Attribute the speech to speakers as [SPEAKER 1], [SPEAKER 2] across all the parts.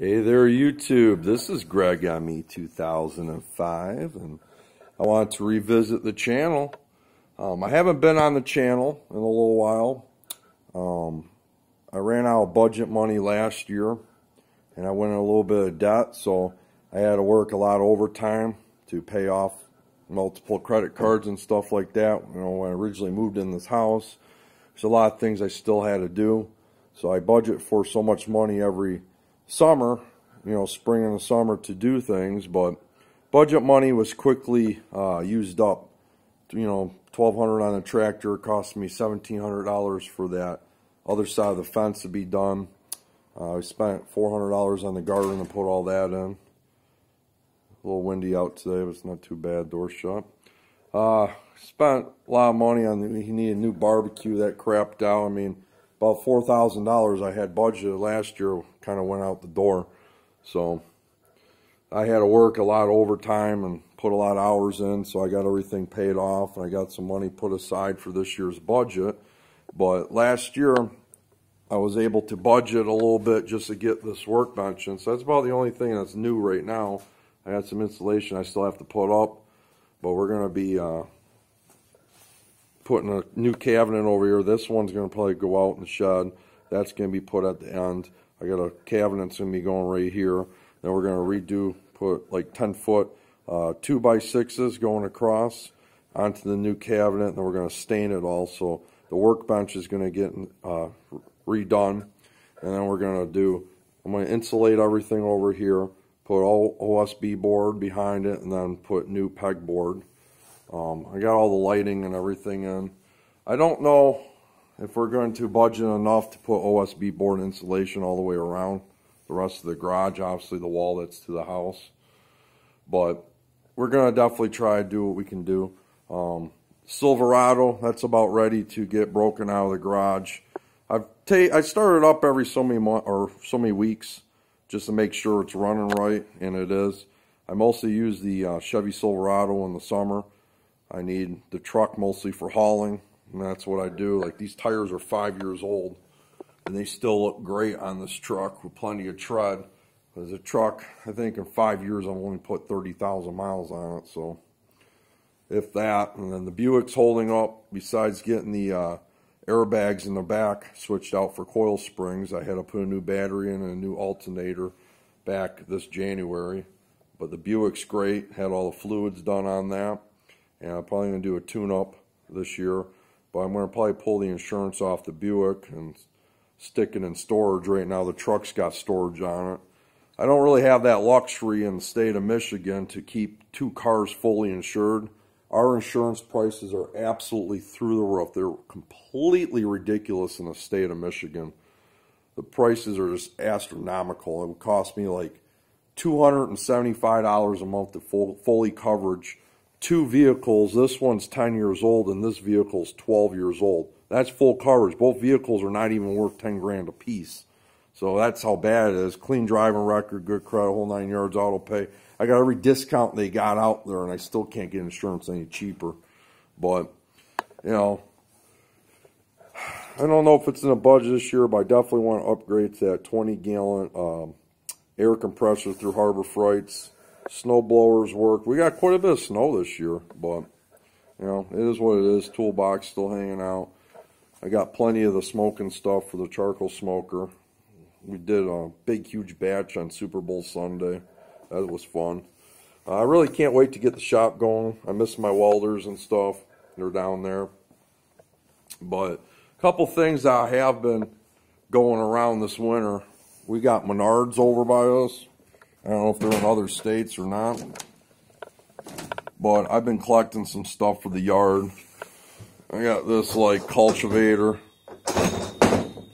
[SPEAKER 1] Hey there, YouTube. This is Greg ME 2005, and I want to revisit the channel. I haven't been on the channel in a little while. I ran out of budget money last year, and I went in a little bit of debt, so I had to work a lot of overtime to pay off multiple credit cards and stuff like that. You know, when I originally moved in this house, there's a lot of things I still had to do, so I budget for so much money every summer, you know, spring and the summer to do things, but budget money was quickly used up. You know, $1,200 on a tractor cost me $1,700 for that other side of the fence to be done. I spent $400 on the garden to put all that in. A little windy out today, but it's not too bad. Door shut. Spent a lot of money on. He needed a new barbecue. That crapped out. I mean, about $4,000 I had budgeted last year kind of went out the door. So I had to work a lot of overtime and put a lot of hours in, so I got everything paid off, and I got some money put aside for this year's budget. But last year I was able to budget a little bit just to get this workbench, and so that's about the only thing that's new right now. I got some insulation I still have to put up, but we're going to be putting a new cabinet over here. This one's going to probably go out in the shed. That's going to be put at the end. I got a cabinet that's going to be going right here. Then we're going to put like 10-foot 2x6s going across onto the new cabinet. And then we're going to stain it all. So the workbench is going to get redone. And then I'm going to insulate everything over here, put all OSB board behind it, and then put new pegboard. I got all the lighting and everything in. I don't know if we're going to budget enough to put OSB board insulation all the way around the rest of the garage, obviously the wall that's to the house. But we're going to definitely try to do what we can do. Silverado, that's about ready to get broken out of the garage. I started up every so many weeks just to make sure it's running right, and it is. I mostly use the Chevy Silverado in the summer. I need the truck mostly for hauling, and that's what I do. Like, these tires are 5 years old, and they still look great on this truck with plenty of tread. There's a truck, I think in 5 years I've only put 30,000 miles on it, so if that. And then the Buick's holding up, besides getting the airbags in the back switched out for coil springs. I had to put a new battery in and a new alternator back this January. But the Buick's great, had all the fluids done on that. And I'm probably going to do a tune-up this year. But I'm going to probably pull the insurance off the Buick and stick it in storage. Right now the truck's got storage on it. I don't really have that luxury in the state of Michigan to keep two cars fully insured. Our insurance prices are absolutely through the roof. They're completely ridiculous in the state of Michigan. The prices are just astronomical. It would cost me like $275 a month to fully coverage two vehicles. This one's 10 years old and this vehicle's 12 years old. That's full coverage. Both vehicles are not even worth 10 grand a piece. So that's how bad it is. Clean driving record, good credit, whole 9 yards, auto pay. I got every discount they got out there, and I still can't get insurance any cheaper. But, you know, I don't know if it's in the budget this year, but I definitely want to upgrade to that 20-gallon air compressor through Harbor Freights. Snow blowers work. We got quite a bit of snow this year, but, you know, it is what it is. Toolbox still hanging out. I got plenty of the smoking stuff for the charcoal smoker. We did a big, huge batch on Super Bowl Sunday. That was fun. I really can't wait to get the shop going. I miss my welders and stuff. They're down there. But a couple things that I have been going around this winter. We got Menards over by us. I don't know if they're in other states or not. But I've been collecting some stuff for the yard. I got this like cultivator.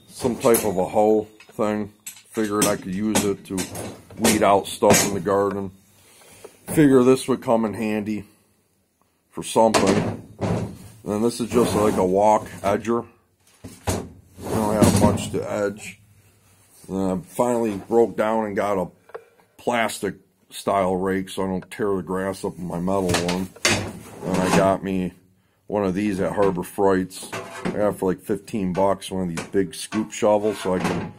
[SPEAKER 1] Some type of a hoe thing. Figured I could use it to weed out stuff in the garden. Figure this would come in handy for something. And this is just like a walk edger. I don't have much to edge. And I finally broke down and got a plastic style rake so I don't tear the grass up in my metal one. And I got me one of these at Harbor Freights. I got it for like 15 bucks, one of these big scoop shovels, so I can,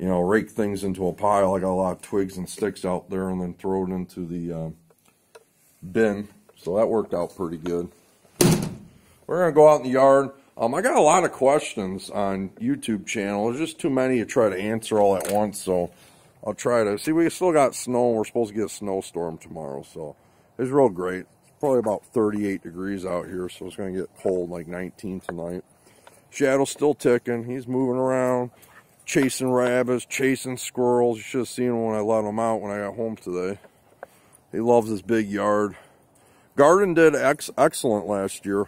[SPEAKER 1] you know, rake things into a pile. I got a lot of twigs and sticks out there, and then throw it into the bin. So that worked out pretty good. We're going to go out in the yard. I got a lot of questions on YouTube channel. There's just too many to try to answer all at once, so I'll try to. See, we still got snow. We're supposed to get a snowstorm tomorrow, so it's real great. It's probably about 38 degrees out here, so it's going to get cold, like 19 tonight. Shadow's still ticking. He's moving around, chasing rabbits, chasing squirrels. You should have seen him when I let him out when I got home today. He loves his big yard. Garden did excellent last year,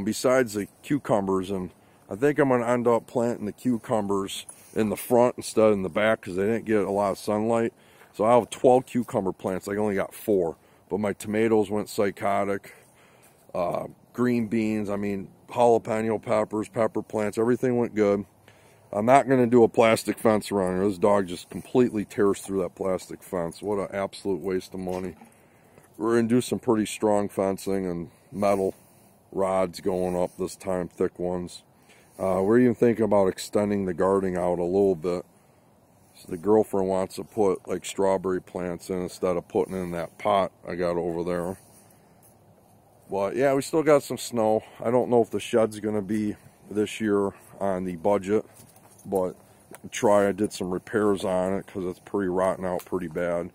[SPEAKER 1] besides the cucumbers, and I think I'm going to end up planting the cucumbers in the front instead of in the back because they didn't get a lot of sunlight. So I have 12 cucumber plants. I only got 4, but my tomatoes went psychotic. Green beans, I mean, jalapeno peppers, pepper plants, everything went good. I'm not going to do a plastic fence around here. This dog just completely tears through that plastic fence. What an absolute waste of money. We're going to do some pretty strong fencing and metal rods going up this time, thick ones. We're even thinking about extending the gardening out a little bit. So the girlfriend wants to put like strawberry plants in instead of putting in that pot I got over there. But yeah, we still got some snow. I don't know if the shed's going to be this year on the budget, but I did some repairs on it because it's pretty rotten out pretty bad.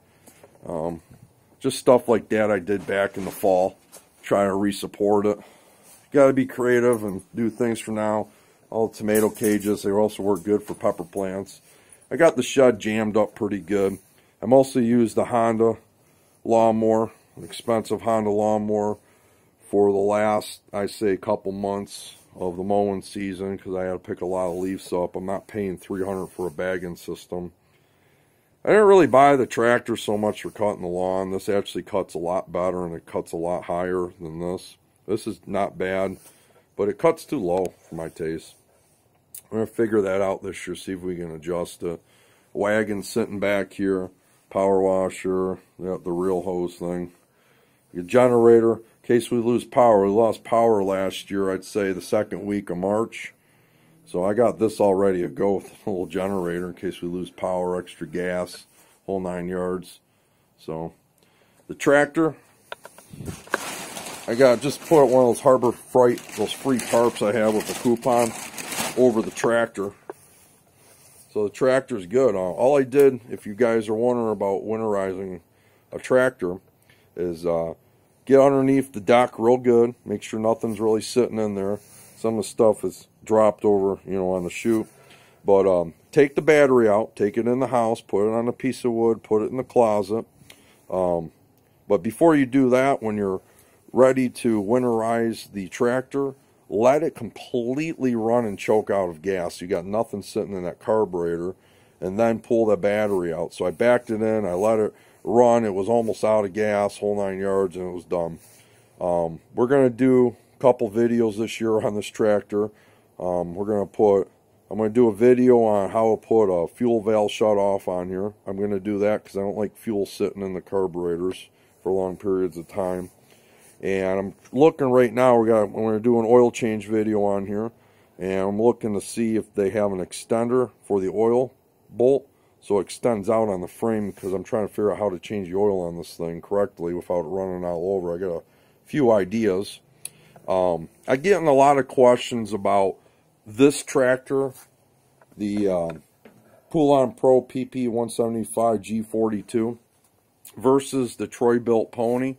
[SPEAKER 1] Just stuff like that I did back in the fall, trying to re-support it. Got to be creative and do things for now. All the tomato cages, they also work good for pepper plants. I got the shed jammed up pretty good. I mostly used the Honda lawnmower, an expensive Honda lawnmower, for the last, I say, couple months of the mowing season because I had to pick a lot of leaves up. I'm not paying $300 for a bagging system. I didn't really buy the tractor so much for cutting the lawn. This actually cuts a lot better and it cuts a lot higher than this. This is not bad, but it cuts too low for my taste. I'm going to figure that out this year, see if we can adjust it. Wagon sitting back here, power washer, the real hose thing. Your generator, in case we lose power. We lost power last year, I'd say the second week of March. So I got this all ready to go with a little generator in case we lose power, extra gas, whole 9 yards. So the tractor, I got just put one of those Harbor Freight, those free tarps I have with the coupon over the tractor. So the tractor's good. All I did, if you guys are wondering about winterizing a tractor, is get underneath the deck real good. Make sure nothing's really sitting in there. Some of the stuff is dropped over, you know, on the chute. But take the battery out, take it in the house, put it on a piece of wood, put it in the closet. But before you do that, when you're ready to winterize the tractor, let it completely run and choke out of gas. You got nothing sitting in that carburetor, and then pull the battery out. So I backed it in, I let it run. It was almost out of gas, whole 9 yards, and it was done. We're going to do a couple videos this year on this tractor. I'm going to do a video on how to put a fuel valve shut off on here. I'm going to do that because I don't like fuel sitting in the carburetors for long periods of time. And I'm looking right now, I'm going to do an oil change video on here, and I'm looking to see if they have an extender for the oil bolt so it extends out on the frame, because I'm trying to figure out how to change the oil on this thing correctly without it running all over. I got a few ideas. I get in a lot of questions about this tractor, the Poulon Pro PP 175 G42 versus the Troy-Bilt Pony.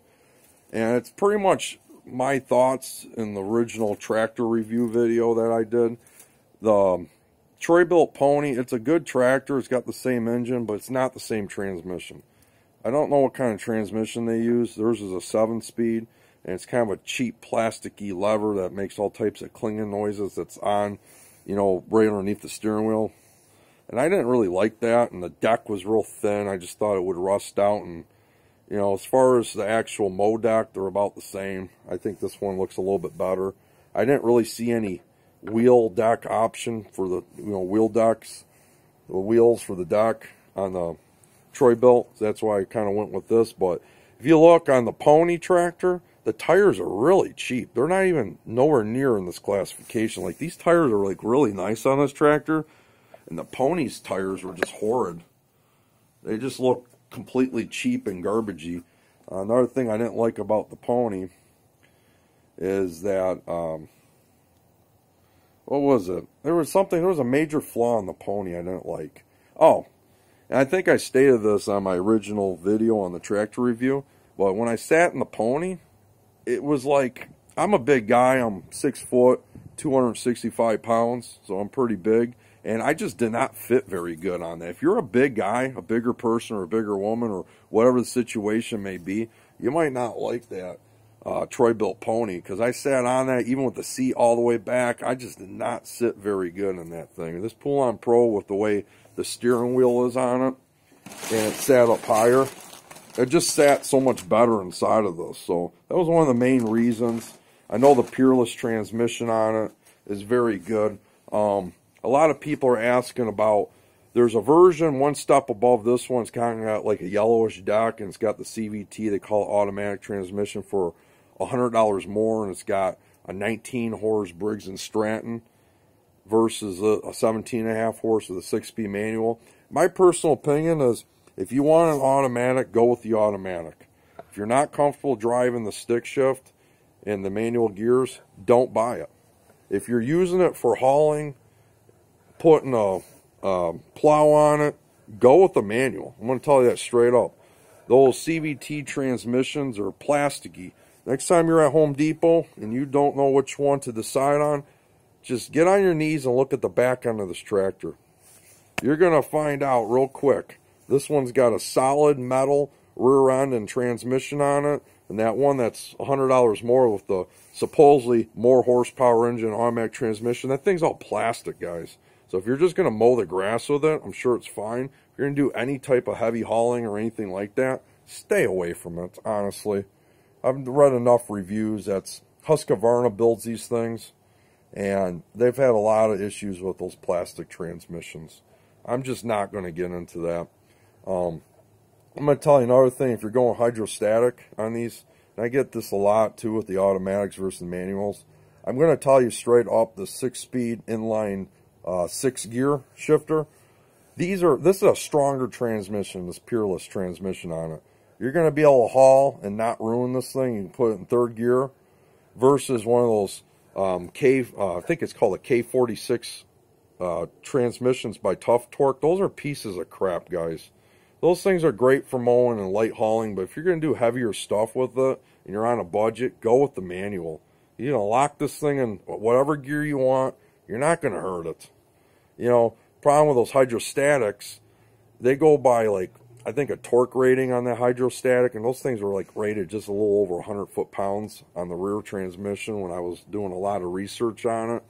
[SPEAKER 1] And it's pretty much my thoughts in the original tractor review video that I did. The Troy-Bilt Pony, it's a good tractor. It's got the same engine, but it's not the same transmission. I don't know what kind of transmission they use. Theirs is a 7-speed, and it's kind of a cheap plasticky lever that makes all types of clinging noises that's on, you know, right underneath the steering wheel. And I didn't really like that, and the deck was real thin. I just thought it would rust out, and you know, as far as the actual mow deck, they're about the same. I think this one looks a little bit better. I didn't really see any wheel deck option for the, you know, wheel decks, the wheels for the deck on the Troy-Bilt. That's why I kind of went with this. But if you look on the Pony tractor, the tires are really cheap. They're not even nowhere near in this classification. Like, these tires are like really nice on this tractor. And the Pony's tires were just horrid. They just looked completely cheap and garbagey. Another thing I didn't like about the Pony is that, what was it? There was a major flaw in the Pony I didn't like. Oh, and I think I stated this on my original video on the tractor review, but when I sat in the Pony, it was like, I'm a big guy, I'm 6 foot, 265 pounds, so I'm pretty big, and I just did not fit very good on that. If you're a big guy, a bigger person or a bigger woman or whatever the situation may be, you might not like that Troy-Bilt Pony, because I sat on that even with the seat all the way back. I just did not sit very good in that thing. This Pull-On Pro, with the way the steering wheel is on it, and it sat up higher, it just sat so much better inside of this. So that was one of the main reasons. I know the Peerless transmission on it is very good. A lot of people are asking about, there's a version one step above this one. It's kind of got like a yellowish deck, and it's got the CVT, they call it automatic transmission, for $100 more, and it's got a 19 horse Briggs & Stratton versus a 17.5 horse with a 6-speed manual. My personal opinion is, if you want an automatic, go with the automatic. If you're not comfortable driving the stick shift and the manual gears, don't buy it. If you're using it for hauling, putting a plow on it, go with the manual. I'm going to tell you that straight up. Those CVT transmissions are plasticky. Next time you're at Home Depot and you don't know which one to decide on, just get on your knees and look at the back end of this tractor. You're going to find out real quick. This one's got a solid metal rear end and transmission on it, and that one that's $100 more with the supposedly more horsepower engine automatic transmission, that thing's all plastic, guys. So if you're just going to mow the grass with it, I'm sure it's fine. If you're going to do any type of heavy hauling or anything like that, stay away from it, honestly. I've read enough reviews. That's Husqvarna builds these things, and they've had a lot of issues with those plastic transmissions. I'm just not going to get into that. I'm going to tell you another thing. If you're going hydrostatic on these, and I get this a lot too with the automatics versus the manuals, I'm going to tell you straight up, the 6-speed inline 6-gear shifter, this is a stronger transmission, this Peerless transmission on it. You're going to be able to haul and not ruin this thing. You can put it in 3rd gear versus one of those I think it's called a K46 transmissions by Tough Torque. Those are pieces of crap, guys. Those things are great for mowing and light hauling, but if you're going to do heavier stuff with it and you're on a budget, go with the manual. You know, lock this thing in whatever gear you want. You're not going to hurt it. You know, problem with those hydrostatics, they go by, like, I think a torque rating on that hydrostatic, and those things were like rated just a little over 100 foot-pounds on the rear transmission when I was doing a lot of research on it.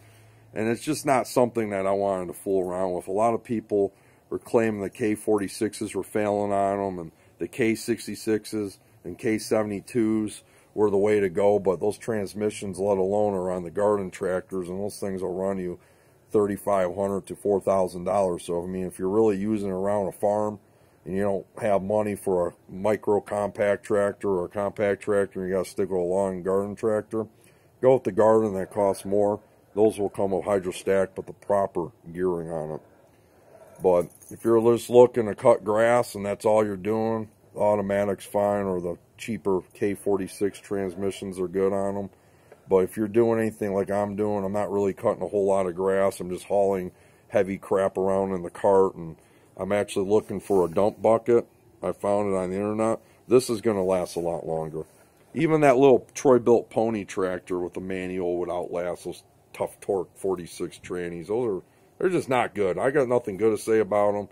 [SPEAKER 1] And it's just not something that I wanted to fool around with. A lot of people were claiming the K46s were failing on them, and the K66s and K72s were the way to go, but those transmissions, let alone, are on the garden tractors, and those things will run you $3,500 to $4,000. So, I mean, if you're really using it around a farm, and you don't have money for a micro compact tractor or a compact tractor, and you got to stick with a long garden tractor, go with the garden that costs more. Those will come with hydrostatic, but the proper gearing on it. But if you're just looking to cut grass and that's all you're doing, the automatic's fine, or the cheaper K46 transmissions are good on them. But if you're doing anything like I'm doing, I'm not really cutting a whole lot of grass. I'm just hauling heavy crap around in the cart, and I'm actually looking for a dump bucket. I found it on the internet. This is going to last a lot longer. Even that little Troy-Bilt Pony tractor with the manual would outlast those Tough Torque 46 trannies. They're just not good. I got nothing good to say about them.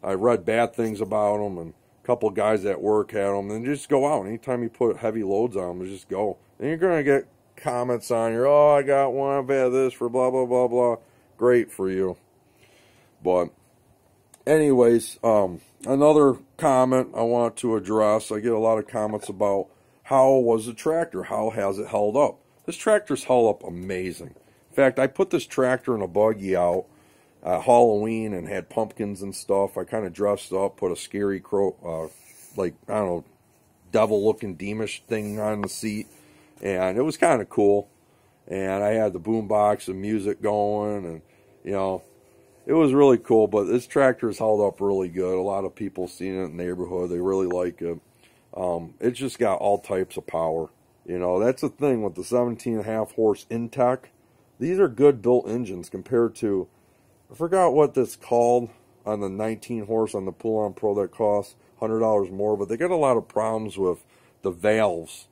[SPEAKER 1] I read bad things about them, and a couple guys at work had them. And just go out. Anytime you put heavy loads on them, just go. And you're going to get comments on your, oh, I got one, I've had this for blah, blah, blah, blah. Great for you. But anyways, another comment I want to address. I get a lot of comments about how was the tractor? How has it held up? This tractor's held up amazing. In fact, I put this tractor in a buggy out at Halloween and had pumpkins and stuff. I kind of dressed up, put a scary like, I don't know, devil-looking demonish thing on the seat. And it was kind of cool. And I had the boombox and music going, and, you know, it was really cool. But this tractor's held up really good. A lot of people seen it in the neighborhood. They really like it. It's just got all types of power. You know, that's the thing with the 17.5 horse Intech. These are good built engines compared to, I forgot what that's called on the 19 horse on the Pull-On Pro that costs $100 more, but they got a lot of problems with the valves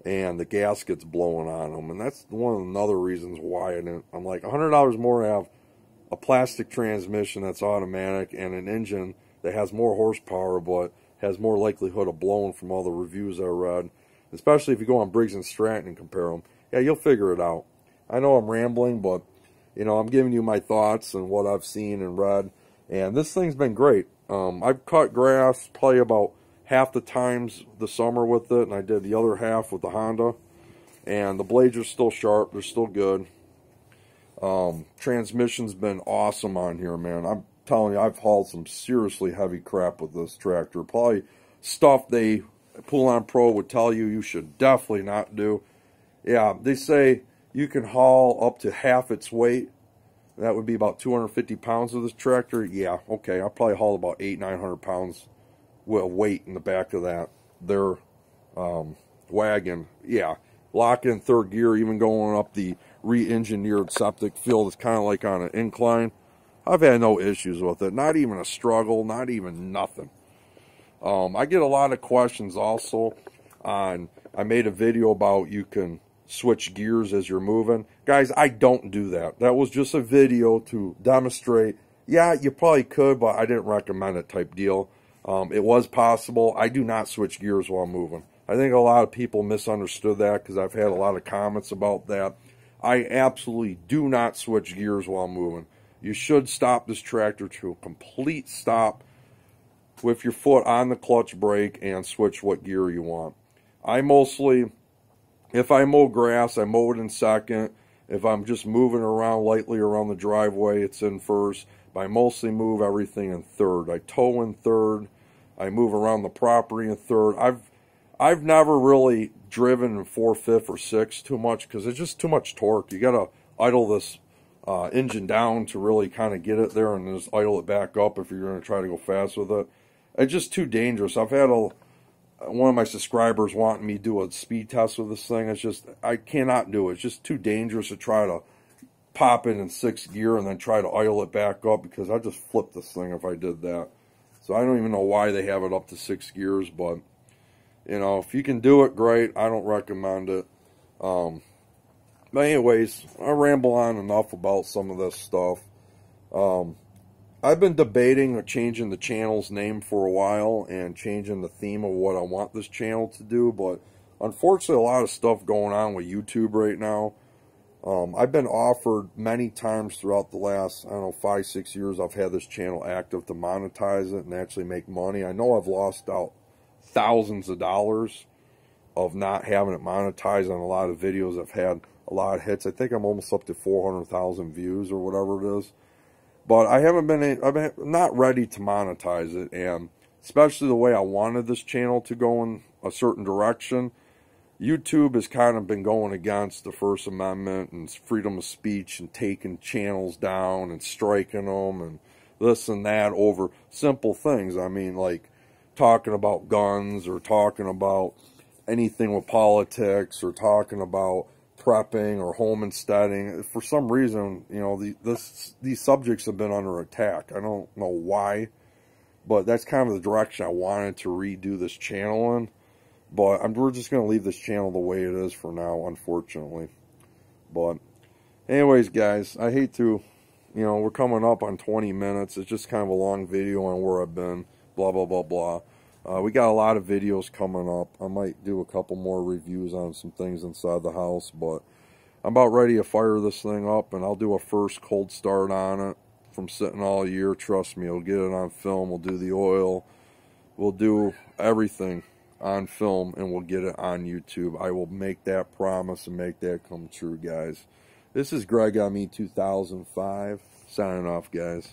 [SPEAKER 1] and the gaskets blowing on them, and that's one of the other reasons why I'm like $100 more to have a plastic transmission that's automatic and an engine that has more horsepower but has more likelihood of blowing from all the reviews I read, especially if you go on Briggs and Stratton and compare them. Yeah, you'll figure it out. I know I'm rambling, but you know, I'm giving you my thoughts and what I've seen and read, and this thing's been great. I've cut grass probably about half the times the summer with it, and I did the other half with the Honda, and the blades are still sharp. They're still good. Transmission's been awesome on here, man. I'm telling you, I've hauled some seriously heavy crap with this tractor. Probably stuff they Pull-On Pro would tell you you should definitely not do. Yeah, they say you can haul up to half its weight. That would be about 250 pounds of this tractor. Yeah, okay, I'll probably haul about 800-900 pounds with weight in the back of that. Their wagon. Yeah, lock in third gear, even going up the re-engineered septic field. It's kind of like on an incline. I've had no issues with it. Not even a struggle, not even nothing. I get a lot of questions also on, I made a video about you can switch gears as you're moving. Guys, I don't do that. That was just a video to demonstrate, yeah, you probably could, but I didn't recommend it type deal. It was possible. I do not switch gears while moving. I think a lot of people misunderstood that because I've had a lot of comments about that. I absolutely do not switch gears while moving. You should stop this tractor to a complete stop with your foot on the clutch brake and switch what gear you want. I mostly, if I mow grass, I mow it in second. If I'm just moving around lightly around the driveway, it's in first. But I mostly move everything in third. I tow in third. I move around the property in third. I've never really driven in 4, 5, or 6 too much because it's just too much torque. You got to idle this engine down to really kind of get it there and just idle it back up if you're going to try to go fast with it. It's just too dangerous. I've had one of my subscribers wanting me to do a speed test with this thing. It's just, I cannot do it. It's just too dangerous to try to pop it in 6th gear and then try to idle it back up because I just flip this thing if I did that. So I don't even know why they have it up to 6 gears, but you know, if you can do it, great. I don't recommend it. But anyways, I ramble on enough about some of this stuff. I've been debating changing the channel's name for a while and changing the theme of what I want this channel to do, but unfortunately a lot of stuff going on with YouTube right now. I've been offered many times throughout the last, I don't know, 5, 6 years I've had this channel active to monetize it and actually make money. I know I've lost out thousands of dollars of not having it monetized on a lot of videos. I've had a lot of hits. I think I'm almost up to 400,000 views or whatever it is. But I'm not ready to monetize it, and especially the way I wanted this channel to go in a certain direction. YouTube has kind of been going against the First Amendment and freedom of speech and taking channels down and striking them and this and that over simple things. I mean, like talking about guns or talking about anything with politics or talking about prepping or homesteading. For some reason, you know, these subjects have been under attack. I don't know why, but that's kind of the direction I wanted to redo this channel in. But we're just going to leave this channel the way it is for now, unfortunately. But anyways, guys, I hate to, you know, we're coming up on 20 minutes. It's just kind of a long video on where I've been, blah, blah, blah, blah. We got a lot of videos coming up. I might do a couple more reviews on some things inside the house, but I'm about ready to fire this thing up, and I'll do a first cold start on it from sitting all year. Trust me, I'll get it on film. We'll do the oil. We'll do everything on film, and we'll get it on YouTube. I will make that promise and make that come true, guys. This is Greg ME 2005, signing off, guys.